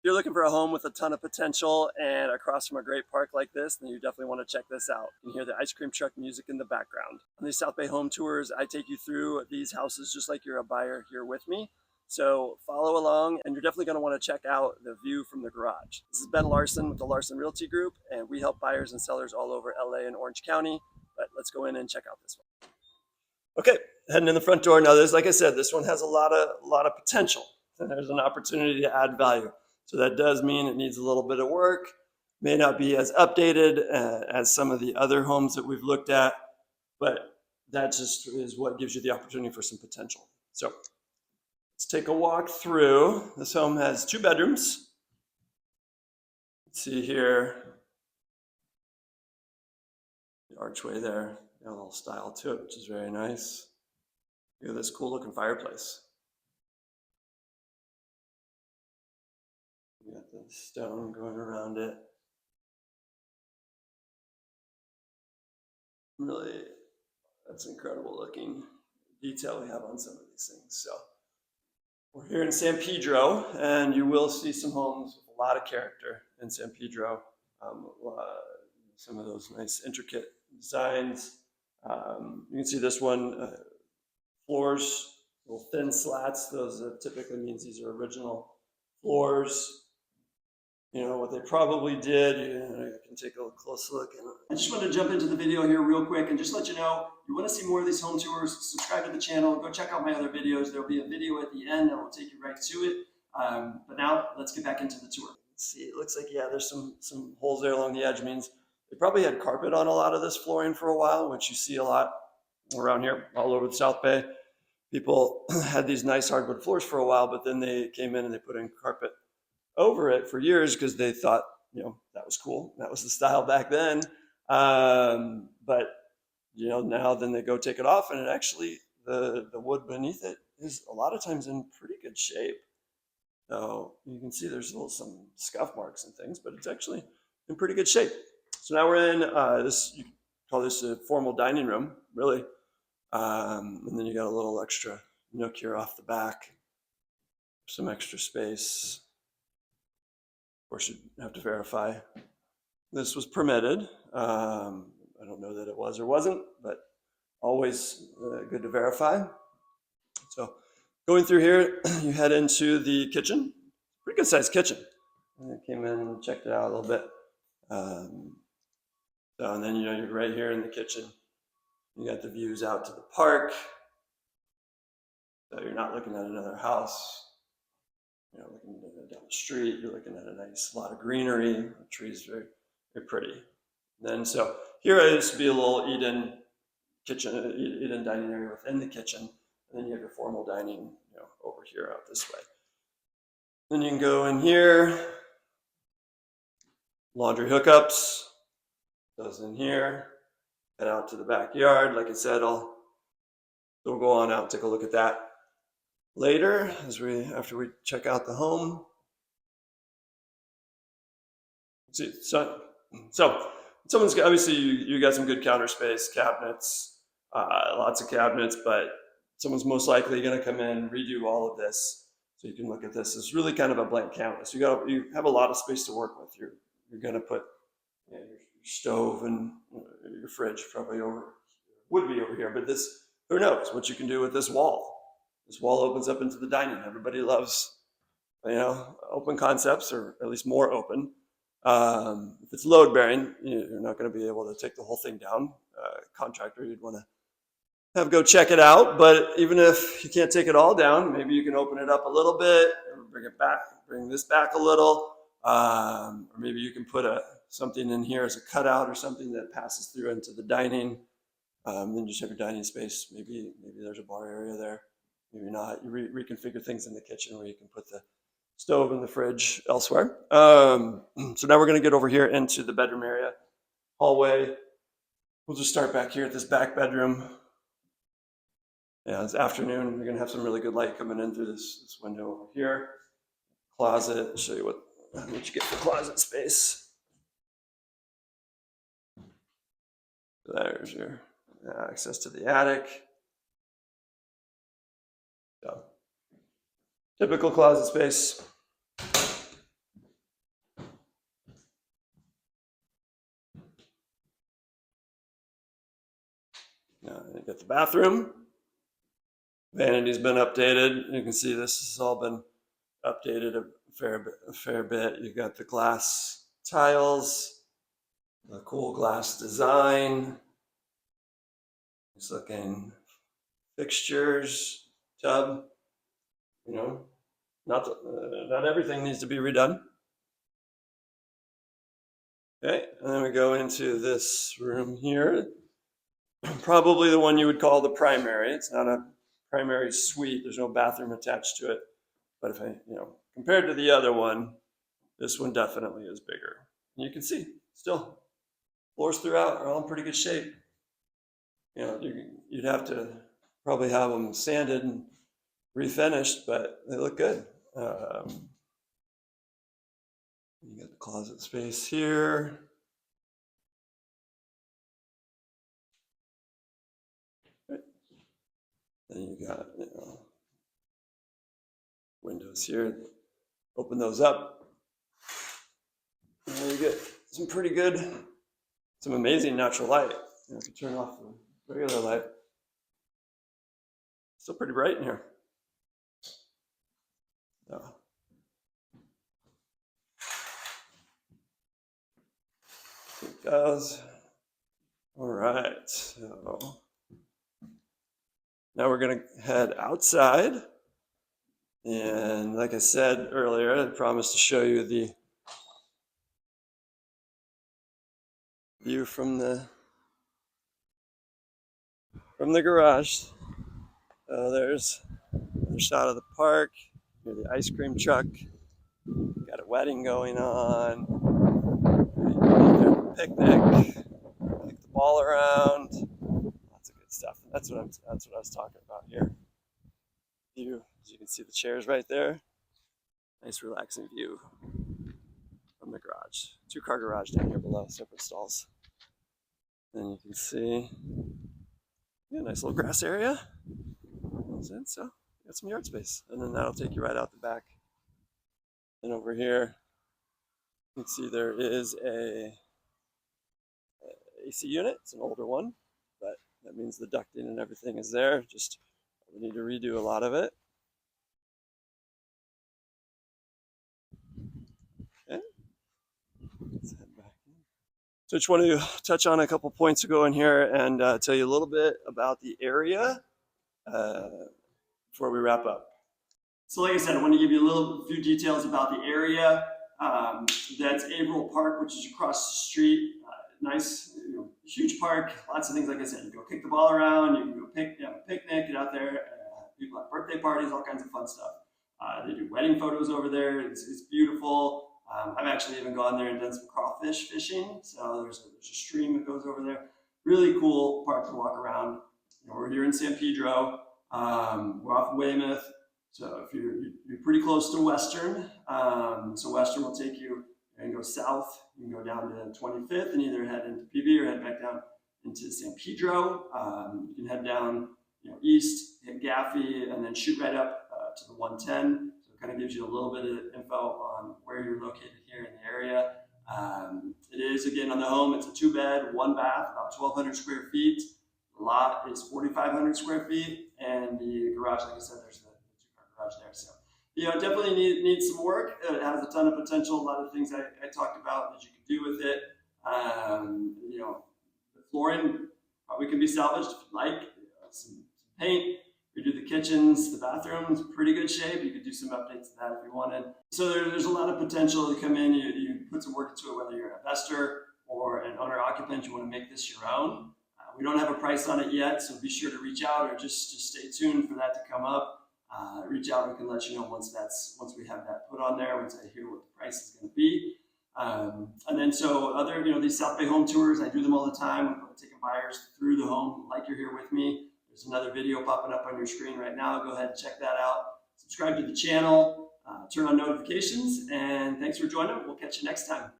you're looking for a home with a ton of potential and across from a great park like this, then you definitely want to check this out. You can hear the ice cream truck music in the background. On these South Bay home tours, I take you through these houses just like you're a buyer here with me. So follow along, and you're definitely going to want to check out the view from the garage. This is Ben Larson with the Larson Realty Group, and we help buyers and sellers all over LA and Orange County. But let's go in and check out this one. Okay, heading in the front door. Now, like I said, this one has a lot of potential, and there's an opportunity to add value. So that does mean it needs a little bit of work, may not be as updated as some of the other homes that we've looked at, but that just is what gives you the opportunity for some potential. So let's take a walk through. This home has 2 bedrooms. Let's see here, the archway there, got a little style to it, which is very nice. Look at this cool looking fireplace. You got the stone going around it. Really, that's incredible looking detail we have on some of these things. So we're here in San Pedro, and you will see some homes with a lot of character in San Pedro. Some of those nice intricate designs. You can see this one, floors, little thin slats. Those typically means these are original floors. You know, what they probably did, you can take a close look. I just wanted to jump into the video here real quick and just let you know, you want to see more of these home tours, subscribe to the channel, go check out my other videos. There'll be a video at the end that will take you right to it. But now let's get back into the tour. Let's see, it looks like, yeah, there's some holes there along the edge. Means they probably had carpet on a lot of this flooring for a while, which you see a lot around here, all over the South Bay. People had these nice hardwood floors for a while, but then they came in and they put in carpet over it for years because they thought, you know, that was cool. That was the style back then. But, you know, now then they go take it off, and it actually, the wood beneath it is a lot of times in pretty good shape. So you can see there's some scuff marks and things, but it's actually in pretty good shape. So now we're in this, you call this a formal dining room, really. And then you got a little extra nook here off the back, some extra space. Of course, you'd have to verify this was permitted. I don't know that it was or wasn't, but always good to verify. So going through here, you head into the kitchen. Pretty good sized kitchen. I came in and checked it out a little bit. And then, you know, you're right here in the kitchen. You got the views out to the park. So you're not looking at another house. You know, looking down the street, you're looking at a nice lot of greenery. The trees very, very pretty. Then, so here used to be a little eat-in kitchen, eat-in dining area within the kitchen. And then you have your formal dining, you know, over here out this way. Then you can go in here, laundry hookups, goes in here, head out to the backyard. Like I said, we'll go on out and take a look at that later after we check out the home. See, so someone's got, obviously you got some good counter space, cabinets, lots of cabinets, but someone's most likely going to come in, redo all of this, so you can look at this. It's really kind of a blank canvas. You have a lot of space to work with. You're going to put, you know, your stove and your fridge probably would be over here, but this, who knows what you can do with this wall. This wall opens up into the dining. Everybody loves, you know, open concepts, or at least more open. If it's load bearing, you're not going to be able to take the whole thing down. Contractor, you'd want to have go check it out. But even if you can't take it all down, maybe you can open it up a little bit, bring it back, bring this back a little, or maybe you can put something in here as a cutout or something that passes through into the dining. Then just have your dining space. Maybe there's a bar area there. Maybe not. You reconfigure things in the kitchen where you can put the stove and the fridge elsewhere. So now we're going to get over here into the bedroom area, hallway. We'll just start back here at this back bedroom. Yeah, it's afternoon. You're going to have some really good light coming in through this window over here. Closet. I'll show you what you get for closet space. There's your access to the attic. So, typical closet space. You got the bathroom. Vanity's been updated. You can see this has all been updated a fair bit. You got the glass tiles, the cool glass design. It's looking fixtures, tub. You know, not everything needs to be redone. Okay, and then we go into this room here. Probably the one you would call the primary. It's not a primary suite. There's no bathroom attached to it. But if compared to the other one, this one definitely is bigger. And you can see, still, floors throughout are all in pretty good shape. You'd have to probably have them sanded and refinished, but they look good. You got the closet space here. Then you got windows here. Open those up. And you get some amazing natural light. If you turn off the regular light, it's still pretty bright in here. It goes. All right, so now we're gonna head outside. And like I said earlier, I promised to show you the view from the garage. There's another shot of the park. Here's the ice cream truck. Got a wedding going on. Picnic. Kick the ball around. Lots of good stuff. That's what I was talking about here. View, as you can see the chairs right there. Nice relaxing view from the garage. 2-car garage down here below, separate stalls. Then you can see a nice little grass area. So you got some yard space. And then that'll take you right out the back. And over here, you can see there is a AC unit. It's an older one, but that means the ducting and everything is there. Just we need to redo a lot of it. Okay. Let's head back in. So I just want to touch on a couple points to go in here and tell you a little bit about the area before we wrap up. So like I said, I want to give you a few details about the area. That's Averill Park, which is across the street. Nice, huge park. Lots of things. Like I said, you go kick the ball around. You can go have a picnic, get out there. People have birthday parties, all kinds of fun stuff. They do wedding photos over there. It's beautiful. I've actually even gone there and done some crawfish fishing. So there's a stream that goes over there. Really cool park to walk around. We're here in San Pedro. We're off Weymouth. So if you're pretty close to Western, so Western will take you and go south. You can go down to 25th and either head into PB or head back down into San Pedro. You can head down, east, hit Gaffey, and then shoot right up to the 110. So it kind of gives you a little bit of info on where you're located here in the area. It is, again, on the home. It's a 2-bed, 1-bath, about 1,200 square feet. The lot is 4,500 square feet, and the garage, like I said, there's the 2-car garage there. So, definitely needs some work. It has a ton of potential. A lot of things I talked about that you can do with it. The flooring probably can be salvaged if you like. Some paint. We do the kitchens, the bathrooms, pretty good shape. You could do some updates to that if you wanted. So there's a lot of potential to come in. You put some work into it, whether you're an investor or an owner-occupant, you want to make this your own. We don't have a price on it yet, so be sure to reach out or just stay tuned for that to come up. Reach out and we can let you know once we have that put on there, once I hear what the price is going to be. And then so other, these South Bay home tours, I do them all the time. I'm taking buyers through the home like you're here with me. There's another video popping up on your screen right now. Go ahead and check that out. Subscribe to the channel, turn on notifications, and thanks for joining. We'll catch you next time.